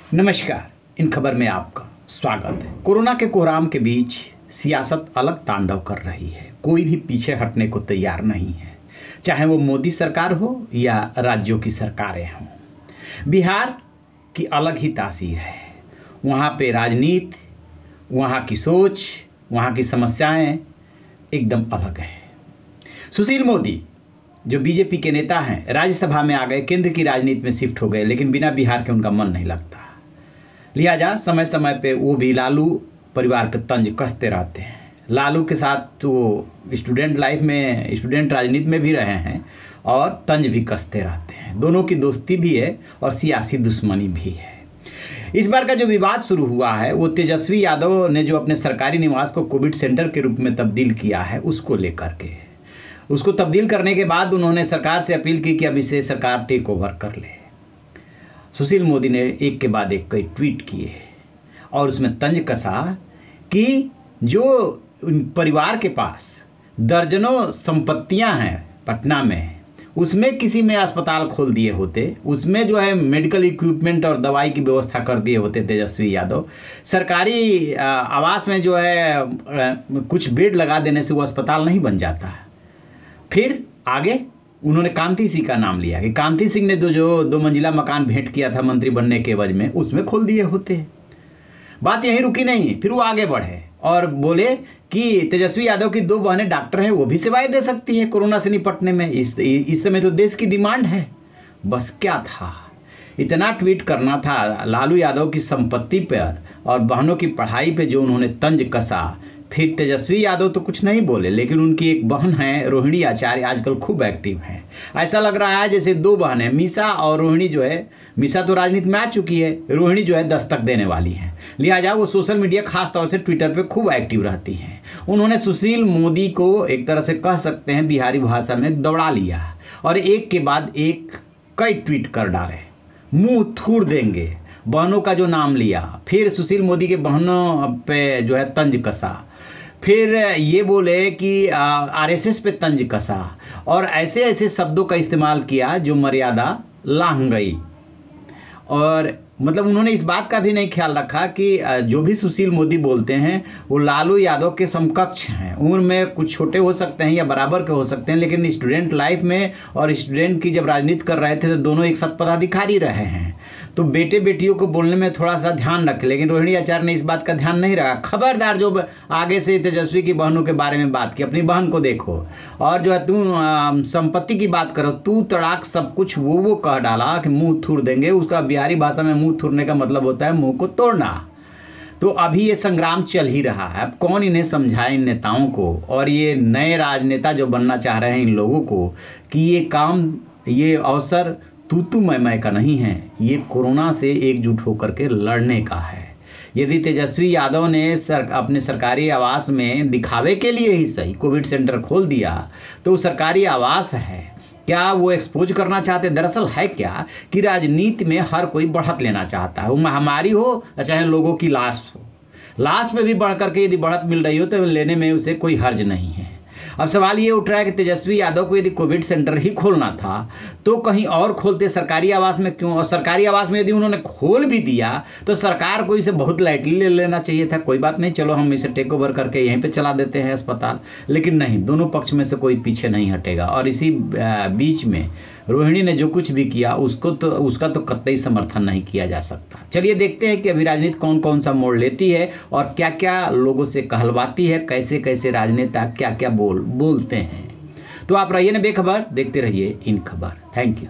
नमस्कार। इन खबर में आपका स्वागत है। कोरोना के कोहराम के बीच सियासत अलग तांडव कर रही है। कोई भी पीछे हटने को तैयार नहीं है, चाहे वो मोदी सरकार हो या राज्यों की सरकारें हों। बिहार की अलग ही तासीर है। वहाँ पे राजनीति, वहाँ की सोच, वहाँ की समस्याएं एकदम अलग है। सुशील मोदी जो बीजेपी के नेता हैं, राज्यसभा में आ गए, केंद्र की राजनीति में शिफ्ट हो गए, लेकिन बिना बिहार के उनका मन नहीं लगता। लिहाजा समय समय पे वो भी लालू परिवार पे तंज कसते रहते हैं। लालू के साथ तो स्टूडेंट लाइफ में, स्टूडेंट राजनीति में भी रहे हैं और तंज भी कसते रहते हैं। दोनों की दोस्ती भी है और सियासी दुश्मनी भी है। इस बार का जो विवाद शुरू हुआ है वो तेजस्वी यादव ने जो अपने सरकारी निवास को कोविड सेंटर के रूप में तब्दील किया है, उसको लेकर के। उसको तब्दील करने के बाद उन्होंने सरकार से अपील की कि अब इसे सरकार टेक ओवर कर ले। सुशील मोदी ने एक के बाद एक कई ट्वीट किए और उसमें तंज कसा कि जो परिवार के पास दर्जनों संपत्तियां हैं पटना में, उसमें किसी में अस्पताल खोल दिए होते, उसमें जो है मेडिकल इक्विपमेंट और दवाई की व्यवस्था कर दिए होते तेजस्वी यादव। सरकारी आवास में जो है कुछ बेड लगा देने से वो अस्पताल नहीं बन जाता। फिर आगे उन्होंने कांति सिंह का नाम लिया कि कांति सिंह ने जो 2 मंजिला मकान भेंट किया था मंत्री बनने के एवज में, उसमें खोल दिए होते। बात यहीं रुकी नहीं, फिर वो आगे बढ़े और बोले कि तेजस्वी यादव की 2 बहनें डॉक्टर हैं, वो भी सेवाएं दे सकती हैं कोरोना से निपटने में। इस समय तो देश की डिमांड है। बस क्या था, इतना ट्वीट करना था लालू यादव की संपत्ति पर और बहनों की पढ़ाई पे जो उन्होंने तंज कसा। फिर तेजस्वी यादव तो कुछ नहीं बोले, लेकिन उनकी एक बहन है रोहिणी आचार्य, आजकल खूब एक्टिव हैं। ऐसा लग रहा है जैसे 2 बहनें, मीसा और रोहिणी जो है, मीसा तो राजनीति में आ चुकी है, रोहिणी जो है दस्तक देने वाली हैं। लिहाजा वो सोशल मीडिया खास तौर से ट्विटर पे खूब एक्टिव रहती हैं। उन्होंने सुशील मोदी को एक तरह से कह सकते हैं बिहारी भाषा में दौड़ा लिया और एक के बाद एक कई ट्वीट कर डाले। मुँह थूर देंगे, बहनों का जो नाम लिया, फिर सुशील मोदी के बहनों पे जो है तंज कसा, फिर ये बोले कि आरएसएस पे तंज कसा और ऐसे ऐसे शब्दों का इस्तेमाल किया जो मर्यादा लांघ गई। और मतलब उन्होंने इस बात का भी नहीं ख्याल रखा कि जो भी सुशील मोदी बोलते हैं वो लालू यादव के समकक्ष हैं। उम्र में कुछ छोटे हो सकते हैं या बराबर के हो सकते हैं, लेकिन स्टूडेंट लाइफ में और स्टूडेंट की जब राजनीति कर रहे थे तो दोनों एक साथ पदाधिकारी रहे हैं। तो बेटे बेटियों को बोलने में थोड़ा सा ध्यान रखें, लेकिन रोहिणी आचार्य ने इस बात का ध्यान नहीं रखा। खबरदार जो आगे से तेजस्वी की बहनों के बारे में बात की, अपनी बहन को देखो और जो है तू संपत्ति की बात करो, तू तड़ाक सब कुछ वो कह डाला कि मुँह थूर देंगे। उसका बिहारी भाषा में मुँह थूरने का मतलब होता है मुंह को तोड़ना। तो अभी ये संग्राम चल ही रहा है। अब कौन इन्हें समझाए, इन नेताओं को और ये नए राजनेता जो बनना चाह रहे हैं इन लोगों को, कि ये काम, ये अवसर तू मैं का नहीं है, ये कोरोना से एकजुट होकर के लड़ने का है। यदि तेजस्वी यादव ने अपने सरकारी आवास में दिखावे के लिए ही सही कोविड सेंटर खोल दिया, तो सरकारी आवास है, क्या वो एक्सपोज करना चाहते? दरअसल है क्या कि राजनीति में हर कोई बढ़त लेना चाहता है। वो महामारी हो चाहे लोगों की लाश हो, लाश में भी बढ़ करके यदि बढ़त मिल रही हो तो लेने में उसे कोई हर्ज नहीं है। अब सवाल ये उठ रहा है कि तेजस्वी यादव को यदि कोविड सेंटर ही खोलना था तो कहीं और खोलते, सरकारी आवास में क्यों? और सरकारी आवास में यदि उन्होंने खोल भी दिया तो सरकार को इसे बहुत लाइटली ले लेना चाहिए था। कोई बात नहीं, चलो हम इसे टेक ओवर करके यहीं पे चला देते हैं अस्पताल। लेकिन नहीं, दोनों पक्ष में से कोई पीछे नहीं हटेगा। और इसी बीच में रोहिणी ने जो कुछ भी किया उसका तो कतई समर्थन नहीं किया जा सकता। चलिए देखते हैं कि अभी राजनीति कौन कौन सा मोड़ लेती है और क्या क्या लोगों से कहलवाती है, कैसे कैसे राजनेता क्या क्या बोलते हैं। तो आप रहिए ना बेखबर, देखते रहिए इन खबर। Thank you.